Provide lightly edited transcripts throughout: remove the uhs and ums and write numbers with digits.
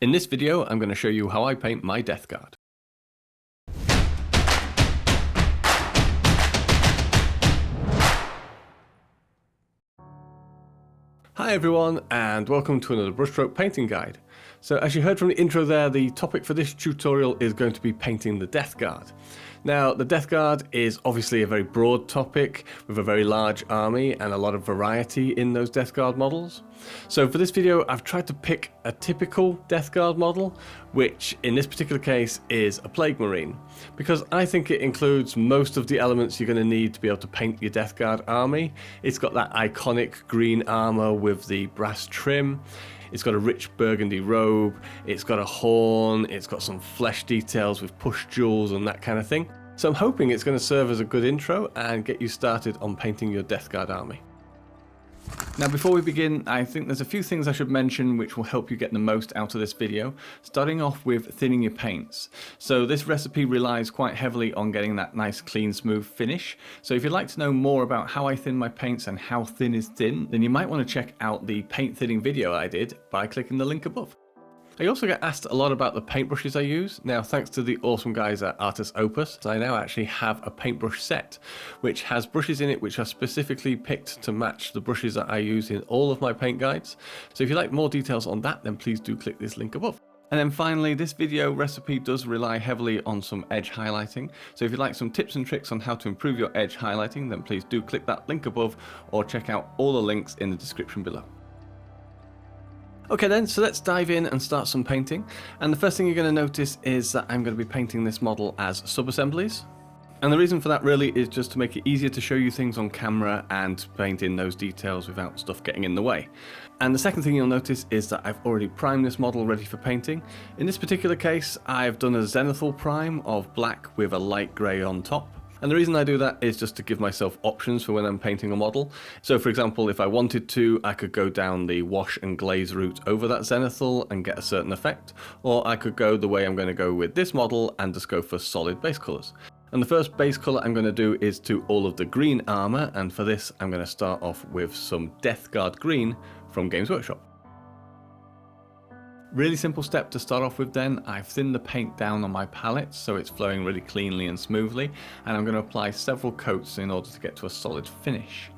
In this video, I'm going to show you how I paint my Death Guard. Hi everyone, and welcome to another brushstroke painting guide. So as you heard from the intro there, the topic for this tutorial is going to be painting the Death Guard. Now, the Death Guard is obviously a very broad topic with a very large army and a lot of variety in those Death Guard models. So for this video, I've tried to pick a typical Death Guard model, which in this particular case is a Plague Marine, because I think it includes most of the elements you're going to need to be able to paint your Death Guard army. It's got that iconic green armor with the brass trim. It's got a rich burgundy robe, it's got a horn, it's got some flesh details with pustules and that kind of thing. So I'm hoping it's going to serve as a good intro and get you started on painting your Death Guard army. Now before we begin, I think there's a few things I should mention which will help you get the most out of this video, starting off with thinning your paints. So this recipe relies quite heavily on getting that nice clean smooth finish. So if you'd like to know more about how I thin my paints and how thin is thin, then you might want to check out the paint thinning video I did by clicking the link above. I also get asked a lot about the paintbrushes I use. Now, thanks to the awesome guys at Artis Opus, I now actually have a paintbrush set, which has brushes in it which are specifically picked to match the brushes that I use in all of my paint guides. So if you'd like more details on that, then please do click this link above. And then finally, this video recipe does rely heavily on some edge highlighting. So if you'd like some tips and tricks on how to improve your edge highlighting, then please do click that link above or check out all the links in the description below. Okay then, so let's dive in and start some painting. And the first thing you're going to notice is that I'm going to be painting this model as sub-assemblies. And the reason for that really is just to make it easier to show you things on camera and paint in those details without stuff getting in the way. And the second thing you'll notice is that I've already primed this model ready for painting. In this particular case, I've done a zenithal prime of black with a light grey on top. And the reason I do that is just to give myself options for when I'm painting a model. So for example, if I wanted to, I could go down the wash and glaze route over that zenithal and get a certain effect, or I could go the way I'm going to go with this model and just go for solid base colours. And the first base colour I'm going to do is to all of the green armour, and for this I'm going to start off with some Death Guard green from Games Workshop. Really simple step to start off with then. I've thinned the paint down on my palette so it's flowing really cleanly and smoothly, and I'm going to apply several coats in order to get to a solid finish.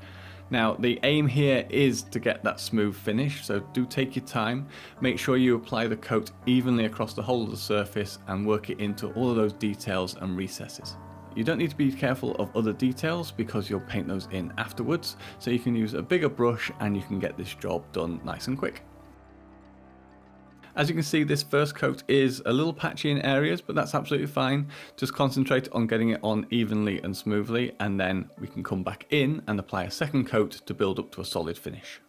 Now the aim here is to get that smooth finish, so do take your time. Make sure you apply the coat evenly across the whole of the surface and work it into all of those details and recesses. You don't need to be careful of other details because you'll paint those in afterwards, so you can use a bigger brush and you can get this job done nice and quick. As you can see, this first coat is a little patchy in areas, but that's absolutely fine. Just concentrate on getting it on evenly and smoothly, and then we can come back in and apply a second coat to build up to a solid finish.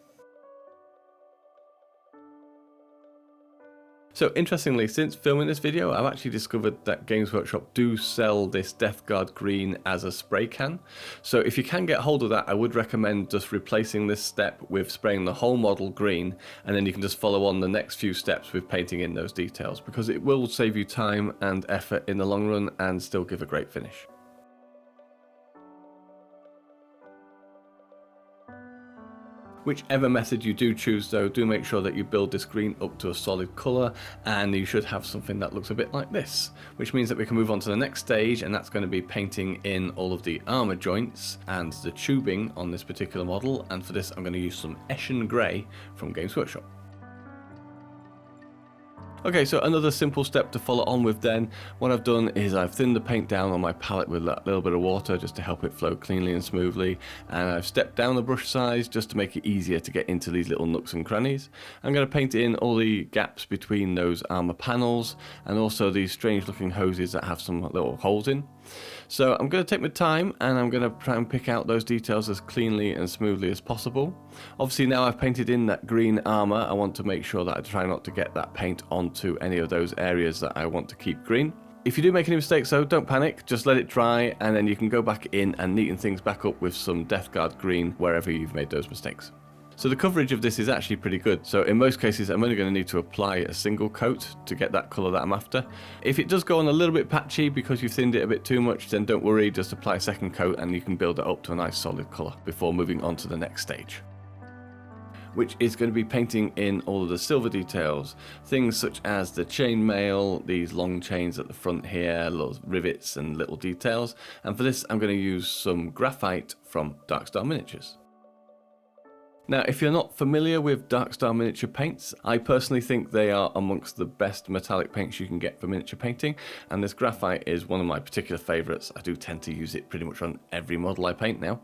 So interestingly, since filming this video, I've actually discovered that Games Workshop do sell this Death Guard green as a spray can. So if you can get hold of that, I would recommend just replacing this step with spraying the whole model green, and then you can just follow on the next few steps with painting in those details, because it will save you time and effort in the long run and still give a great finish. Whichever method you do choose though, do make sure that you build this green up to a solid colour, and you should have something that looks a bit like this. Which means that we can move on to the next stage, and that's going to be painting in all of the armour joints and the tubing on this particular model, and for this I'm going to use some Eshin Grey from Games Workshop. Okay, so another simple step to follow on with then, what I've done is I've thinned the paint down on my palette with a little bit of water just to help it flow cleanly and smoothly, and I've stepped down the brush size just to make it easier to get into these little nooks and crannies. I'm going to paint in all the gaps between those armour panels and also these strange looking hoses that have some little holes in. So I'm going to take my time and I'm going to try and pick out those details as cleanly and smoothly as possible. Obviously now I've painted in that green armour, I want to make sure that I try not to get that paint onto any of those areas that I want to keep green. If you do make any mistakes though, don't panic, just let it dry and then you can go back in and neaten things back up with some Death Guard green wherever you've made those mistakes. So the coverage of this is actually pretty good. So in most cases, I'm only going to need to apply a single coat to get that colour that I'm after. If it does go on a little bit patchy because you've thinned it a bit too much, then don't worry, just apply a second coat and you can build it up to a nice solid colour before moving on to the next stage. which is going to be painting in all of the silver details. Things such as the chainmail, these long chains at the front here, little rivets and little details. And for this, I'm going to use some graphite from Darkstar Miniatures. Now, if you're not familiar with Darkstar miniature paints, I personally think they are amongst the best metallic paints you can get for miniature painting, and this graphite is one of my particular favourites. I do tend to use it pretty much on every model I paint now.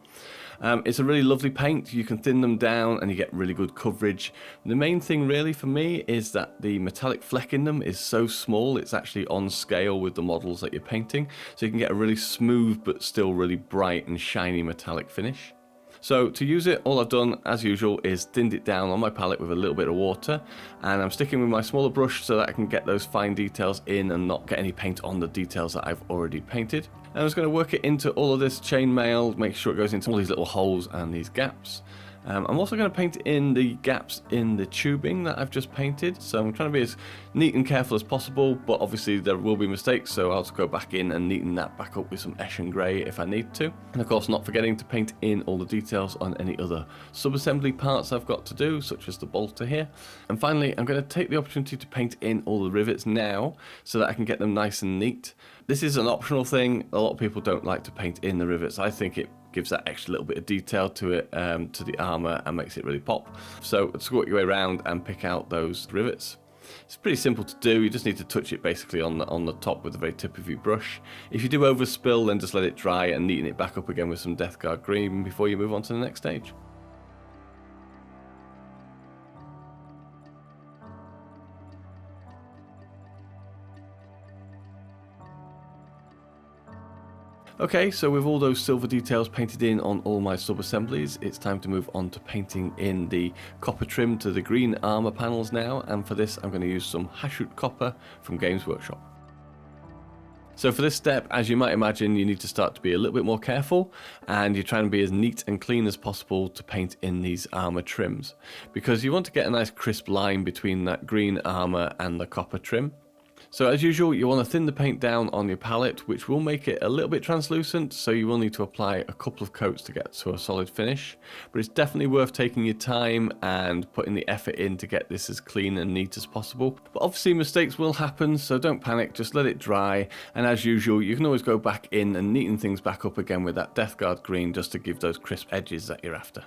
It's a really lovely paint. You can thin them down and you get really good coverage. The main thing really for me is that the metallic fleck in them is so small, it's actually on scale with the models that you're painting, so you can get a really smooth but still really bright and shiny metallic finish. So to use it, all I've done, as usual, is thinned it down on my palette with a little bit of water, and I'm sticking with my smaller brush so that I can get those fine details in and not get any paint on the details that I've already painted. And I'm just going to work it into all of this chainmail, make sure it goes into all these little holes and these gaps. I'm also going to paint in the gaps in the tubing that I've just painted, so I'm trying to be as neat and careful as possible, but obviously there will be mistakes, so I'll just go back in and neaten that back up with some Escher grey if I need to. And of course not forgetting to paint in all the details on any other sub-assembly parts I've got to do, such as the bolter here. And finally, I'm going to take the opportunity to paint in all the rivets now, so that I can get them nice and neat. This is an optional thing. A lot of people don't like to paint in the rivets. I think it gives that extra little bit of detail to it, to the armour, and makes it really pop. So just work your way around and pick out those rivets. It's pretty simple to do. You just need to touch it basically on the top with the very tip of your brush. If you do overspill, then just let it dry and neaten it back up again with some Death Guard green before you move on to the next stage. Okay, so with all those silver details painted in on all my sub-assemblies, it's time to move on to painting in the copper trim to the green armour panels now, and for this I'm going to use some Hashut copper from Games Workshop. So for this step, as you might imagine, you need to start to be a little bit more careful, and you're trying to be as neat and clean as possible to paint in these armour trims, because you want to get a nice crisp line between that green armour and the copper trim. So as usual, you want to thin the paint down on your palette, which will make it a little bit translucent, so you will need to apply a couple of coats to get to a solid finish. But it's definitely worth taking your time and putting the effort in to get this as clean and neat as possible. But obviously mistakes will happen, so don't panic, just let it dry. And as usual, you can always go back in and neaten things back up again with that Death Guard green just to give those crisp edges that you're after.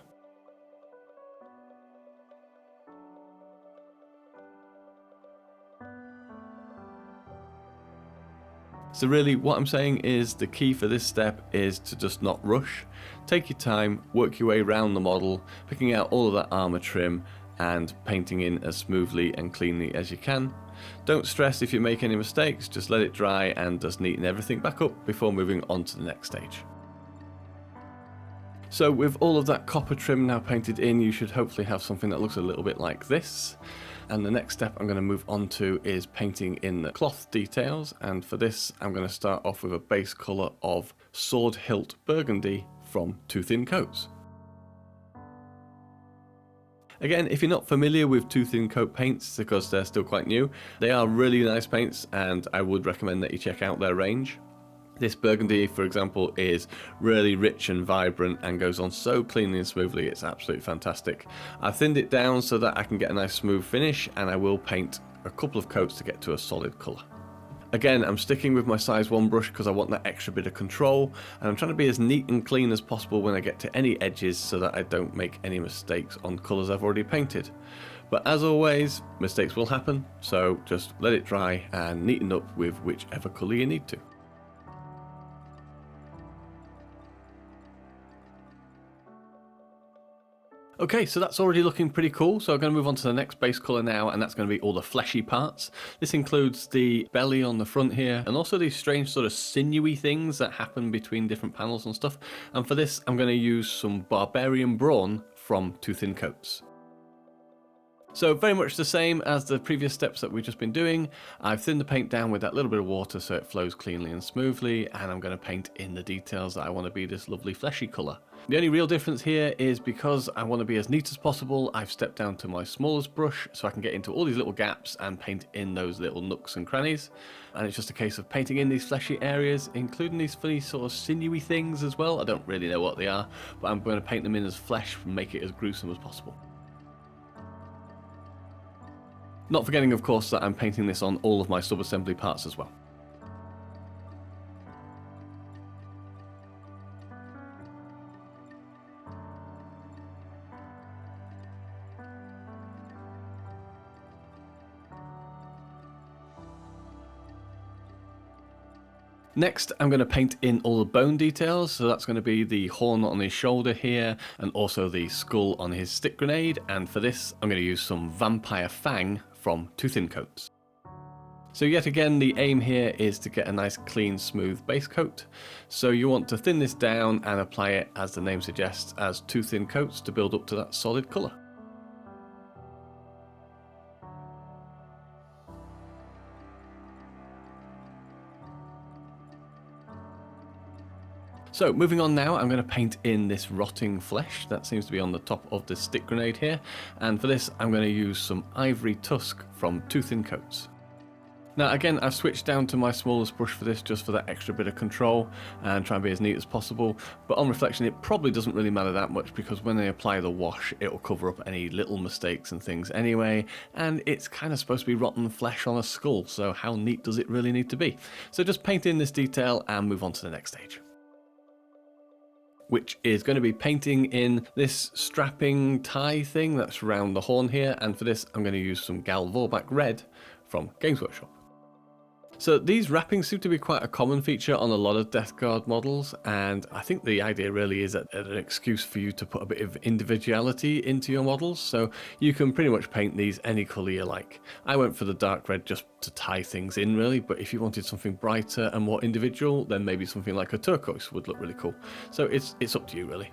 So really what I'm saying is the key for this step is to just not rush. Take your time, work your way around the model, picking out all of that armour trim and painting in as smoothly and cleanly as you can. Don't stress if you make any mistakes, just let it dry and just neaten everything back up before moving on to the next stage. So with all of that copper trim now painted in, you should hopefully have something that looks a little bit like this. And the next step I'm going to move on to is painting in the cloth details, and for this I'm going to start off with a base colour of Sword Hilt Burgundy from Two Thin Coats. Again, if you're not familiar with Two Thin Coat paints, because they're still quite new, they are really nice paints and I would recommend that you check out their range. This burgundy, for example, is really rich and vibrant and goes on so cleanly and smoothly, it's absolutely fantastic. I've thinned it down so that I can get a nice smooth finish, and I will paint a couple of coats to get to a solid colour. Again, I'm sticking with my size 1 brush because I want that extra bit of control, and I'm trying to be as neat and clean as possible when I get to any edges so that I don't make any mistakes on colours I've already painted. But as always, mistakes will happen, so just let it dry and neaten up with whichever colour you need to. Okay, so that's already looking pretty cool, so I'm going to move on to the next base colour now, and that's going to be all the fleshy parts. This includes the belly on the front here, and also these strange sort of sinewy things that happen between different panels and stuff. And for this, I'm going to use some Barbarian Brawn from Two Thin Coats. So very much the same as the previous steps that we've just been doing. I've thinned the paint down with that little bit of water so it flows cleanly and smoothly, and I'm going to paint in the details that I want to be this lovely fleshy colour. The only real difference here is because I want to be as neat as possible, I've stepped down to my smallest brush so I can get into all these little gaps and paint in those little nooks and crannies. And it's just a case of painting in these fleshy areas, including these funny sort of sinewy things as well. I don't really know what they are, but I'm going to paint them in as flesh and make it as gruesome as possible. Not forgetting, of course, that I'm painting this on all of my sub-assembly parts as well. Next, I'm going to paint in all the bone details, so that's going to be the horn on his shoulder here, and also the skull on his stick grenade, and for this I'm going to use some Vampire Fang from Two Thin Coats. So yet again, the aim here is to get a nice clean, smooth base coat. So you want to thin this down and apply it, as the name suggests, as two thin coats to build up to that solid colour. So moving on now, I'm going to paint in this rotting flesh that seems to be on the top of the stick grenade here, and for this I'm going to use some ivory tusk from Two Thin Coats. Now again, I've switched down to my smallest brush for this just for that extra bit of control and try and be as neat as possible, but on reflection it probably doesn't really matter that much because when they apply the wash it'll cover up any little mistakes and things anyway, and it's kind of supposed to be rotten flesh on a skull, so how neat does it really need to be? So just paint in this detail and move on to the next stage, which is going to be painting in this strapping tie thing that's around the horn here, and for this I'm going to use some Gal Vorbak Red from Games Workshop. So these wrappings seem to be quite a common feature on a lot of Death Guard models, and I think the idea really is an excuse for you to put a bit of individuality into your models, so you can pretty much paint these any colour you like. I went for the dark red just to tie things in really, but if you wanted something brighter and more individual, then maybe something like a turquoise would look really cool. So it's up to you really.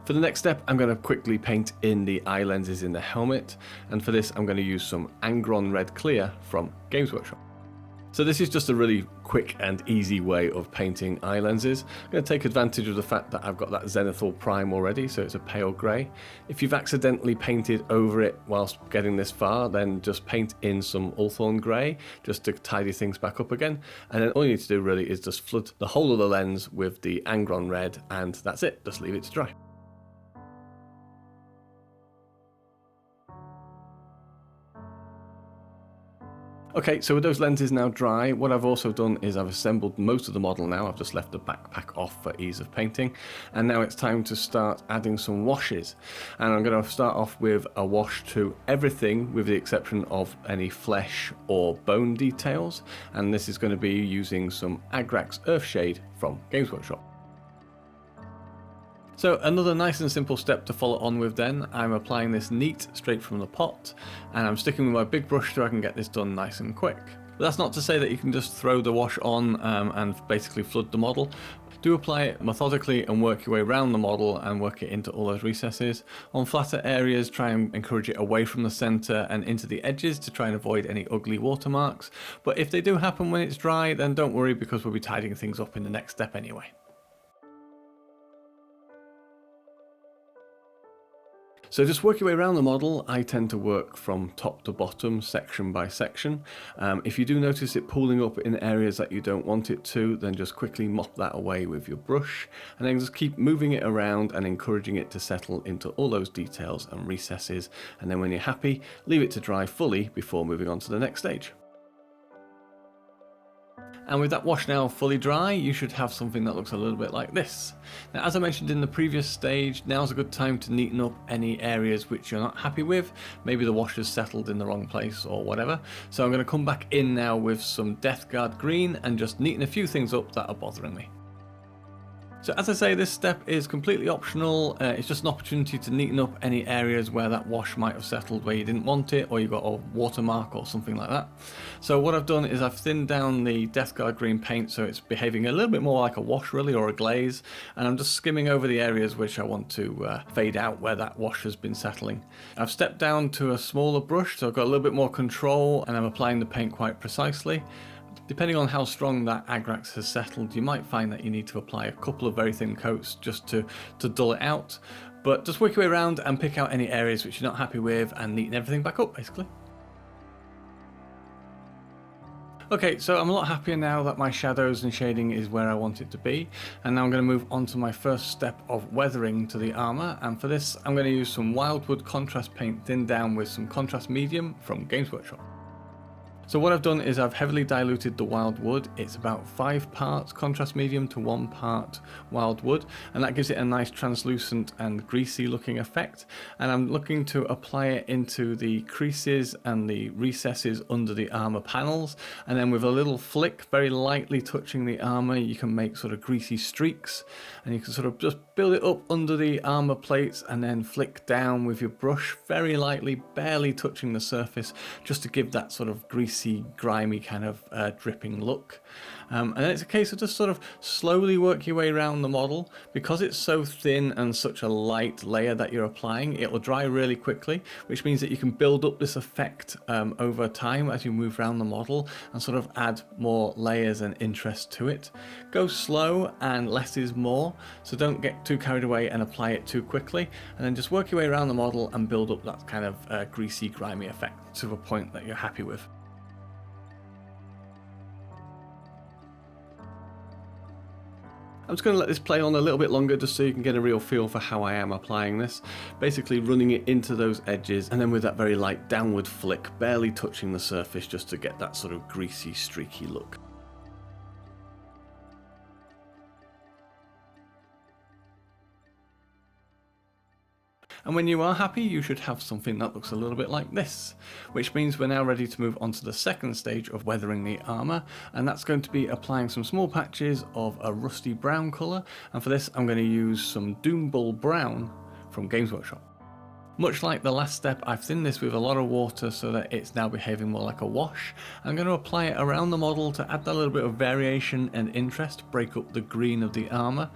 For the next step, I'm going to quickly paint in the eye lenses in the helmet, and for this I'm going to use some Angron Red Clear from Games Workshop. So this is just a really quick and easy way of painting eye lenses. I'm going to take advantage of the fact that I've got that Zenithal Prime already, so it's a pale grey. If you've accidentally painted over it whilst getting this far, then just paint in some Ulthorn Grey just to tidy things back up again, and then all you need to do really is just flood the whole of the lens with the Angron Red, and that's it, just leave it to dry. Okay, so with those lenses now dry, what I've also done is I've assembled most of the model now. I've just left the backpack off for ease of painting, and now it's time to start adding some washes. And I'm going to start off with a wash to everything with the exception of any flesh or bone details, and this is going to be using some Agrax Earthshade from Games Workshop. So another nice and simple step to follow on with then, I'm applying this neat straight from the pot, and I'm sticking with my big brush so I can get this done nice and quick. But that's not to say that you can just throw the wash on and basically flood the model. Do apply it methodically and work your way around the model and work it into all those recesses. On flatter areas, try and encourage it away from the center and into the edges to try and avoid any ugly watermarks. But if they do happen when it's dry, then don't worry because we'll be tidying things up in the next step anyway. So just work your way around the model. I tend to work from top to bottom, section by section. If you do notice it pooling up in areas that you don't want it to, then just quickly mop that away with your brush, and then just keep moving it around and encouraging it to settle into all those details and recesses, and then when you're happy, leave it to dry fully before moving on to the next stage. And with that wash now fully dry, you should have something that looks a little bit like this. Now, as I mentioned in the previous stage, now's a good time to neaten up any areas which you're not happy with. Maybe the wash has settled in the wrong place or whatever. So I'm going to come back in now with some Death Guard green and just neaten a few things up that are bothering me. So as I say, this step is completely optional. It's just an opportunity to neaten up any areas where that wash might have settled where you didn't want it, or you got a watermark or something like that. So what I've done is I've thinned down the Death Guard green paint so it's behaving a little bit more like a wash really, or a glaze, and I'm just skimming over the areas which I want to fade out where that wash has been settling. I've stepped down to a smaller brush so I've got a little bit more control and I'm applying the paint quite precisely. Depending on how strong that Agrax has settled, you might find that you need to apply a couple of very thin coats just to dull it out. But just work your way around and pick out any areas which you're not happy with and neaten everything back up, basically. Okay, so I'm a lot happier now that my shadows and shading is where I want it to be, and now I'm going to move on to my first step of weathering to the armour, and for this I'm going to use some Wildwood contrast paint thinned down with some contrast medium from Games Workshop. So what I've done is I've heavily diluted the wild wood. It's about 5 parts contrast medium to 1 part wild wood, and that gives it a nice translucent and greasy looking effect. And I'm looking to apply it into the creases and the recesses under the armor panels, and then with a little flick, very lightly touching the armor, you can make sort of greasy streaks, and you can sort of just build it up under the armor plates and then flick down with your brush very lightly, barely touching the surface, just to give that sort of greasy, grimy kind of dripping look. And then it's a case of just sort of slowly work your way around the model. Because it's so thin and such a light layer that you're applying, it will dry really quickly, which means that you can build up this effect over time as you move around the model and sort of add more layers and interest to it. Go slow and less is more, so don't get too carried away and apply it too quickly, and then just work your way around the model and build up that kind of greasy, grimy effect to a point that you're happy with. I'm just going to let this play on a little bit longer just so you can get a real feel for how I am applying this. Basically running it into those edges and then with that very light downward flick, barely touching the surface just to get that sort of greasy, streaky look. And when you are happy, you should have something that looks a little bit like this, which means we're now ready to move on to the second stage of weathering the armour, and that's going to be applying some small patches of a rusty brown colour, and for this I'm going to use some Doombull Brown from Games Workshop. Much like the last step, I've thinned this with a lot of water so that it's now behaving more like a wash. I'm going to apply it around the model to add that little bit of variation and interest, break up the green of the armour.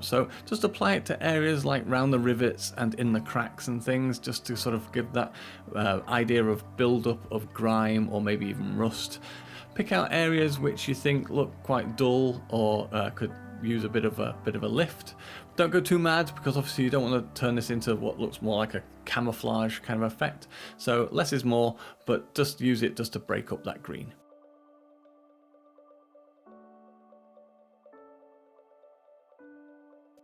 So just apply it to areas like round the rivets and in the cracks and things, just to sort of give that idea of build-up of grime or maybe even rust. Pick out areas which you think look quite dull or could use a bit of a lift. Don't go too mad, because obviously you don't want to turn this into what looks more like a camouflage kind of effect. So less is more, but just use it just to break up that green.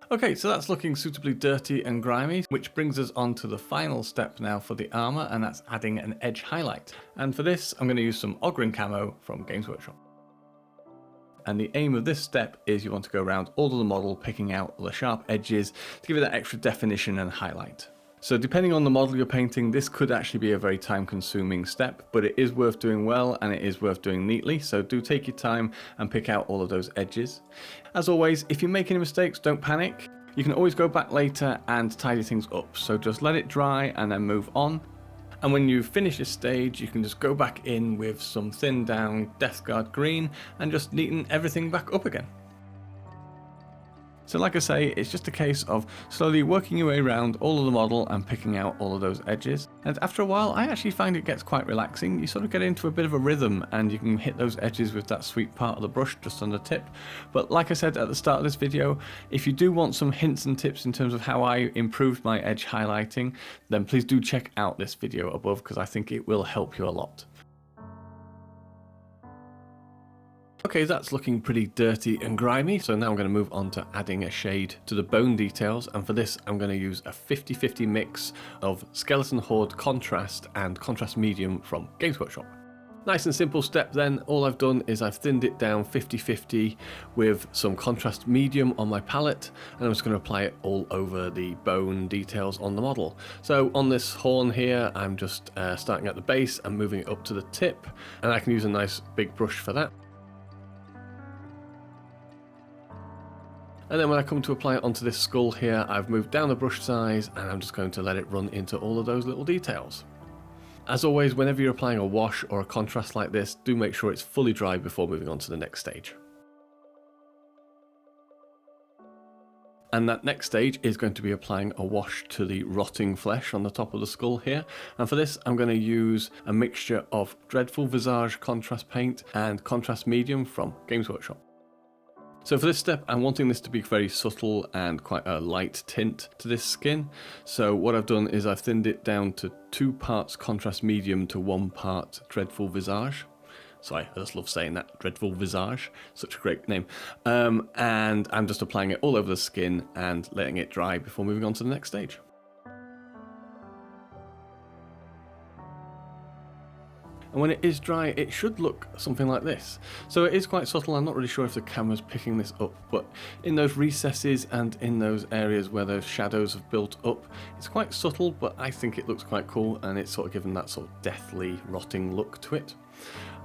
Okay, so that's looking suitably dirty and grimy, which brings us on to the final step now for the armour, and that's adding an edge highlight. And for this, I'm going to use some Ogryn camo from Games Workshop. And the aim of this step is you want to go around all of the model, picking out the sharp edges to give it that extra definition and highlight. So depending on the model you're painting, this could actually be a very time-consuming step, but it is worth doing well and it is worth doing neatly, so do take your time and pick out all of those edges. As always, if you make any mistakes, don't panic. You can always go back later and tidy things up, so just let it dry and then move on. And when you finish this stage, you can just go back in with some thinned down Death Guard green and just neaten everything back up again. So like I say, it's just a case of slowly working your way around all of the model and picking out all of those edges. And after a while, I actually find it gets quite relaxing. You sort of get into a bit of a rhythm and you can hit those edges with that sweet part of the brush just on the tip. But like I said at the start of this video, if you do want some hints and tips in terms of how I improved my edge highlighting, then please do check out this video above, because I think it will help you a lot. Okay, that's looking pretty dirty and grimy, so now I'm going to move on to adding a shade to the bone details, and for this I'm going to use a 50-50 mix of Skeleton Horde Contrast and Contrast Medium from Games Workshop. Nice and simple step then. All I've done is I've thinned it down 50-50 with some Contrast Medium on my palette, and I'm just going to apply it all over the bone details on the model. So on this horn here, I'm just starting at the base and moving it up to the tip, and I can use a nice big brush for that. And then when I come to apply it onto this skull here, I've moved down the brush size and I'm just going to let it run into all of those little details. As always, whenever you're applying a wash or a contrast like this, do make sure it's fully dry before moving on to the next stage. And that next stage is going to be applying a wash to the rotting flesh on the top of the skull here. And for this, I'm going to use a mixture of Dreadful Visage contrast paint and contrast medium from Games Workshop. So for this step, I'm wanting this to be very subtle and quite a light tint to this skin. So what I've done is I've thinned it down to 2 parts contrast medium to 1 part Dreadful Visage. Sorry, I just love saying that. Dreadful Visage, such a great name. And I'm just applying it all over the skin and letting it dry before moving on to the next stage. And when it is dry, it should look something like this. So it is quite subtle. I'm not really sure if the camera's picking this up, but in those recesses and in those areas where those shadows have built up, it's quite subtle, but I think it looks quite cool, and it's sort of given that sort of deathly, rotting look to it.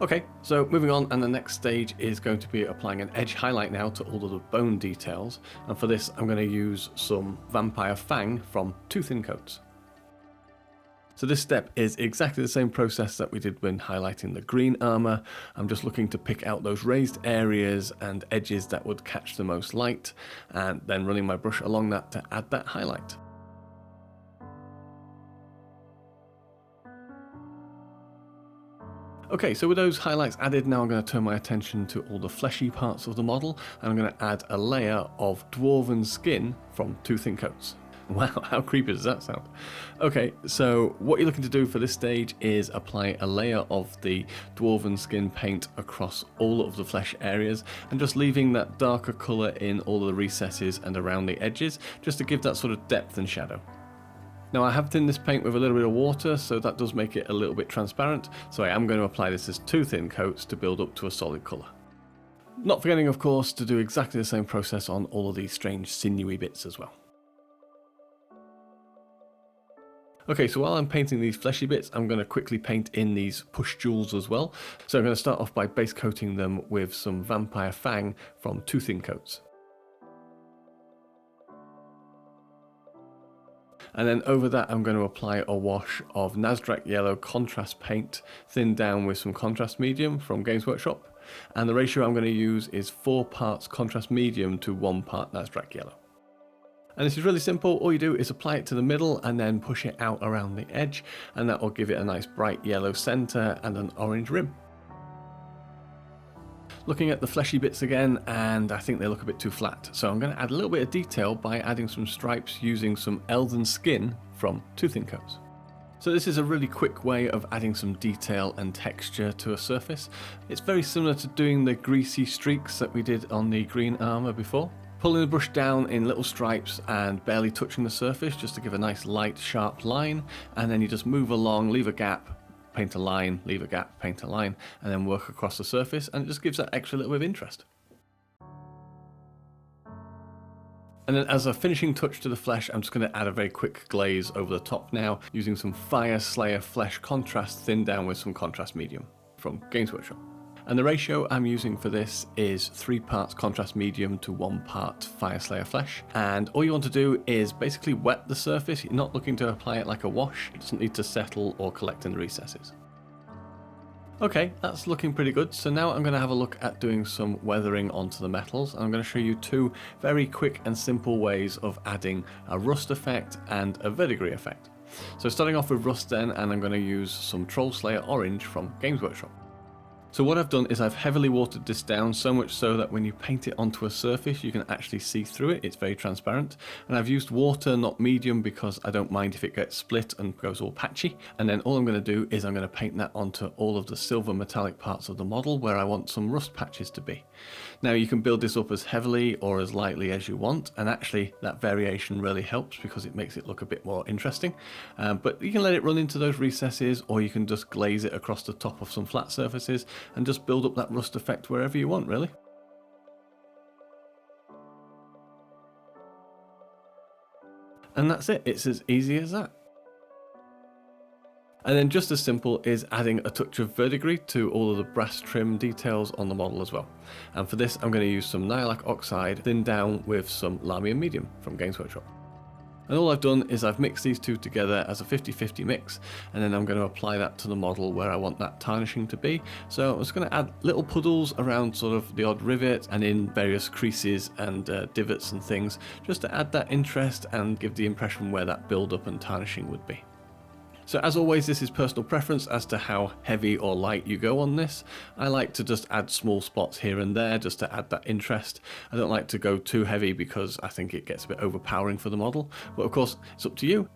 Okay, so moving on, and the next stage is going to be applying an edge highlight now to all of the bone details. And for this, I'm going to use some Vampire Fang from 2 thin coats. So this step is exactly the same process that we did when highlighting the green armour. I'm just looking to pick out those raised areas and edges that would catch the most light, and then running my brush along that to add that highlight. Okay, so with those highlights added, now I'm going to turn my attention to all the fleshy parts of the model, and I'm going to add a layer of dwarven skin from 2 thin coats. Wow, how creepy does that sound? Okay, so what you're looking to do for this stage is apply a layer of the dwarven skin paint across all of the flesh areas, and just leaving that darker colour in all of the recesses and around the edges, just to give that sort of depth and shadow. Now I have thinned this paint with a little bit of water, so that does make it a little bit transparent, so I am going to apply this as 2 thin coats to build up to a solid colour. Not forgetting, of course, to do exactly the same process on all of these strange sinewy bits as well. Okay, so while I'm painting these fleshy bits, I'm going to quickly paint in these pustules as well. So I'm going to start off by base coating them with some Vampire Fang from 2 thin coats. And then over that I'm going to apply a wash of Nasdaq Yellow contrast paint, thinned down with some contrast medium from Games Workshop. And the ratio I'm going to use is 4 parts contrast medium to 1 part Nasdaq Yellow. And this is really simple. All you do is apply it to the middle and then push it out around the edge, and that will give it a nice bright yellow centre and an orange rim. Looking at the fleshy bits again, and I think they look a bit too flat, so I'm going to add a little bit of detail by adding some stripes using some elven skin from 2 thin coats. So this is a really quick way of adding some detail and texture to a surface. It's very similar to doing the greasy streaks that we did on the green armour before. Pulling the brush down in little stripes and barely touching the surface just to give a nice light sharp line, and then you just move along, leave a gap, paint a line, leave a gap, paint a line, and then work across the surface, and it just gives that extra little bit of interest. And then as a finishing touch to the flesh, I'm just going to add a very quick glaze over the top now, using some Fire Slayer Flesh Contrast thinned down with some contrast medium from Games Workshop. And the ratio I'm using for this is 3 parts contrast medium to 1 part Fire Slayer Flesh. And all you want to do is basically wet the surface. You're not looking to apply it like a wash. It doesn't need to settle or collect in the recesses. Okay, that's looking pretty good. So now I'm going to have a look at doing some weathering onto the metals. I'm going to show you 2 very quick and simple ways of adding a rust effect and a verdigris effect. So starting off with rust then, and I'm going to use some Troll Slayer Orange from Games Workshop. So what I've done is I've heavily watered this down, so much so that when you paint it onto a surface you can actually see through it. It's very transparent, and I've used water, not medium, because I don't mind if it gets split and goes all patchy. And then all I'm going to do is I'm going to paint that onto all of the silver metallic parts of the model where I want some rust patches to be. Now you can build this up as heavily or as lightly as you want, and actually that variation really helps because it makes it look a bit more interesting. But you can let it run into those recesses, or you can just glaze it across the top of some flat surfaces and just build up that rust effect wherever you want, really. And that's it. It's as easy as that. And then just as simple is adding a touch of verdigris to all of the brass trim details on the model as well. And for this I'm going to use some Nihilakh Oxide thinned down with some Lamium Medium from Games Workshop. And all I've done is I've mixed these 2 together as a 50-50 mix, and then I'm going to apply that to the model where I want that tarnishing to be. So I'm just going to add little puddles around sort of the odd rivet and in various creases and divots and things, just to add that interest and give the impression where that build up and tarnishing would be. So as always, this is personal preference as to how heavy or light you go on this. I like to just add small spots here and there just to add that interest. I don't like to go too heavy because I think it gets a bit overpowering for the model, but of course it's up to you.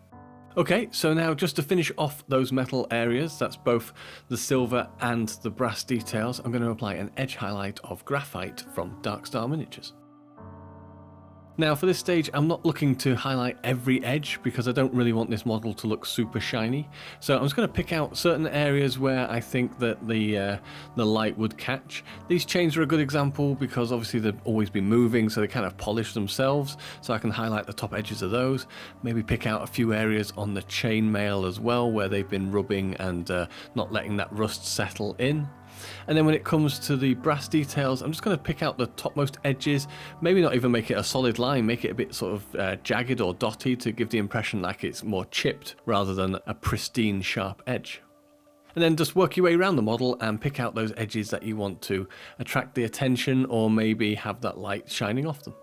Okay, so now just to finish off those metal areas, that's both the silver and the brass details, I'm going to apply an edge highlight of graphite from Darkstar Miniatures. Now for this stage I'm not looking to highlight every edge because I don't really want this model to look super shiny, so I'm just going to pick out certain areas where I think that the light would catch. These chains are a good example because obviously they've always been moving, so they kind of polish themselves, so I can highlight the top edges of those. Maybe pick out a few areas on the chainmail as well where they've been rubbing and not letting that rust settle in. And then when it comes to the brass details, I'm just going to pick out the topmost edges, maybe not even make it a solid line, make it a bit sort of jagged or dotty to give the impression like it's more chipped rather than a pristine sharp edge. And then just work your way around the model and pick out those edges that you want to attract the attention or maybe have that light shining off them.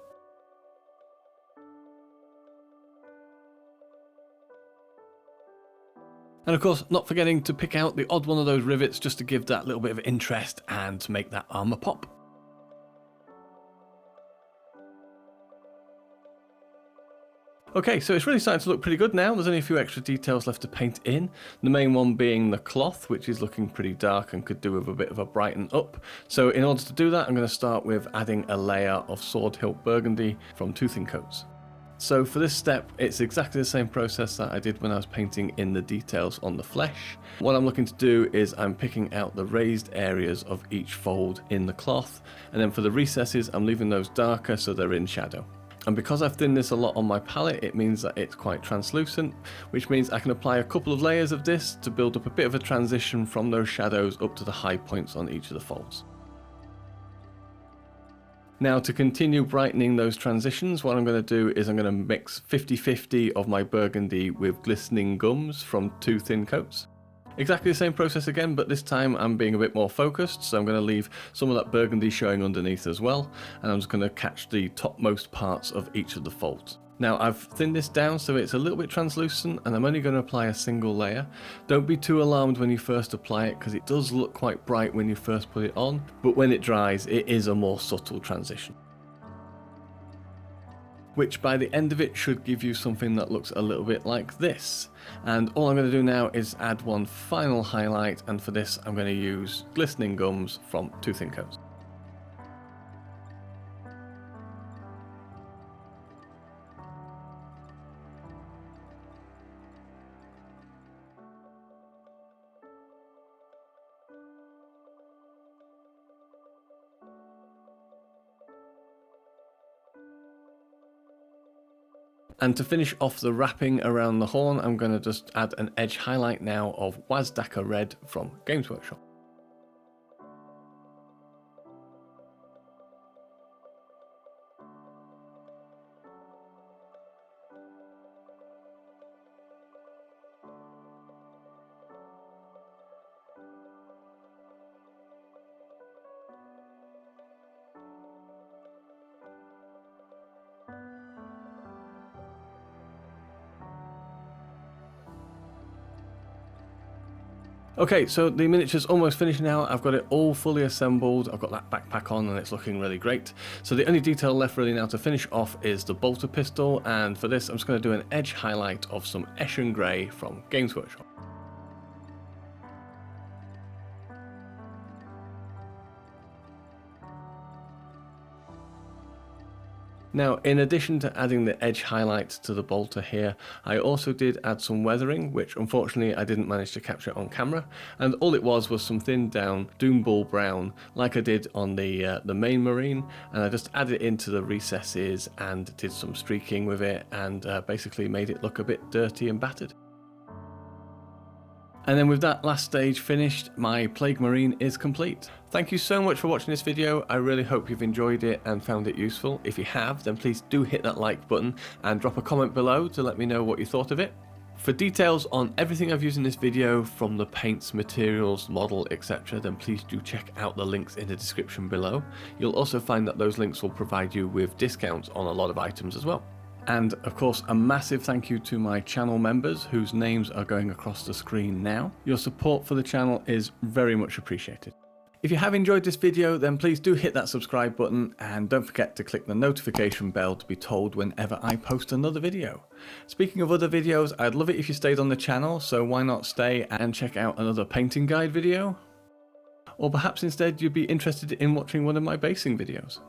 And of course, not forgetting to pick out the odd one of those rivets just to give that little bit of interest and to make that armour pop. Okay, so it's really starting to look pretty good now. There's only a few extra details left to paint in. The main one being the cloth, which is looking pretty dark and could do with a bit of a brighten up. So in order to do that, I'm going to start with adding a layer of sword hilt burgundy from Two Thin Coats. So for this step, it's exactly the same process that I did when I was painting in the details on the flesh. What I'm looking to do is I'm picking out the raised areas of each fold in the cloth, and then for the recesses, I'm leaving those darker so they're in shadow. And because I've thinned this a lot on my palette, it means that it's quite translucent, which means I can apply a couple of layers of this to build up a bit of a transition from those shadows up to the high points on each of the folds. Now to continue brightening those transitions, what I'm going to do is I'm going to mix 50-50 of my burgundy with glistening gums from Two Thin Coats. Exactly the same process again, but this time I'm being a bit more focused, so I'm going to leave some of that burgundy showing underneath as well, and I'm just going to catch the topmost parts of each of the folds. Now I've thinned this down so it's a little bit translucent, and I'm only going to apply a single layer. Don't be too alarmed when you first apply it because it does look quite bright when you first put it on, but when it dries it is a more subtle transition, which by the end of it should give you something that looks a little bit like this. And all I'm going to do now is add one final highlight, and for this I'm going to use glistening gums from Two Thin Coats. And to finish off the wrapping around the horn, I'm going to just add an edge highlight now of Wazdaka Red from Games Workshop. Okay, so the miniature's almost finished now. I've got it all fully assembled. I've got that backpack on and it's looking really great. So the only detail left really now to finish off is the bolter pistol, and for this I'm just going to do an edge highlight of some Eshin Grey from Games Workshop. Now, in addition to adding the edge highlights to the bolter here, I also did add some weathering, which unfortunately I didn't manage to capture on camera, and all it was some thinned down Doom Bull brown, like I did on the main Marine, and I just added it into the recesses and did some streaking with it, and basically made it look a bit dirty and battered. And then with that last stage finished, my Plague Marine is complete. Thank you so much for watching this video. I really hope you've enjoyed it and found it useful. If you have, then please do hit that like button and drop a comment below to let me know what you thought of it. For details on everything I've used in this video, from the paints, materials, model, etc., then please do check out the links in the description below. You'll also find that those links will provide you with discounts on a lot of items as well. And of course, a massive thank you to my channel members whose names are going across the screen now. Your support for the channel is very much appreciated. If you have enjoyed this video, then please do hit that subscribe button and don't forget to click the notification bell to be told whenever I post another video. Speaking of other videos, I'd love it if you stayed on the channel, so why not stay and check out another painting guide video? Or perhaps instead you'd be interested in watching one of my basing videos.